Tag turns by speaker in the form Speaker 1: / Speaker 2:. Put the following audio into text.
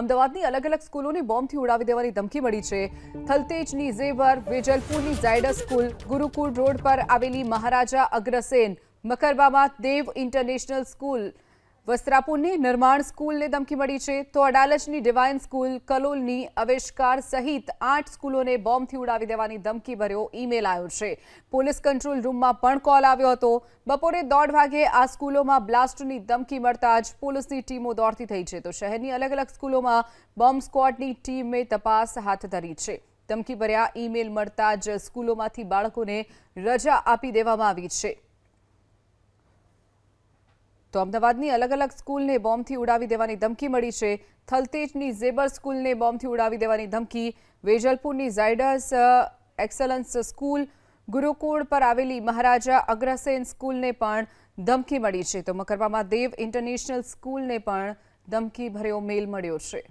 Speaker 1: અમદાવાદની અલગ અલગ સ્કૂલોને બોમ્બથી ઉડાવી દેવાની ધમકી મળી છે. થલતેજની ઝેવર, વેજલપુરની ઝાયડસ સ્કૂલ, ગુરુકુળ રોડ પર આવેલી મહારાજા અગ્રસેન, મકરબામાં દેવ ઇન્ટરનેશનલ સ્કૂલ, વસ્ત્રાપુરની નિર્માણ સ્કૂલને ધમકી મળી છે. તો અડાલજની ડિવાઇન સ્કૂલ, કલોલની અવેશકાર સહિત 8 સ્કૂલોને બોમ્બથી ઉડાવી દેવાની ધમકી ભર્યો ઈમેલ આવ્યો છે. પોલીસ કંટ્રોલ રૂમમાં પણ કોલ આવ્યો હતો. બપોરે 1:30 વાગે આ સ્કૂલોમાં બ્લાસ્ટની ધમકી મળતા જ પોલીસની ટીમો દોડતી થઈ છે. તો શહેરની અલગ અલગ સ્કૂલોમાં બોમ્બ સ્ક્વોડની ટીમે તપાસ હાથ ધરી છે. ધમકી ભર્યા ઈમેલ મળતા જ સ્કૂલોમાંથી બાળકોને રજા આપી દેવામાં આવી છે. તો અમદાવાદની અલગ અલગ સ્કૂલને બોમ્બથી ઉડાવી દેવાની ધમકી મળી છે. થલતેજની ઝેબર સ્કૂલને બોમ્બથી ઉડાવી દેવાની ધમકી, વેજલપુરની ઝાયડસ એક્સલન્સ સ્કૂલ, ગુરુકુળ પર આવેલી મહારાજા અગ્રસેન સ્કૂલને પણ ધમકી મળી છે. તો મકરબામાં દેવ ઇન્ટરનેશનલ સ્કૂલને પણ ધમકી ભર્યો મેલ મળ્યો છે.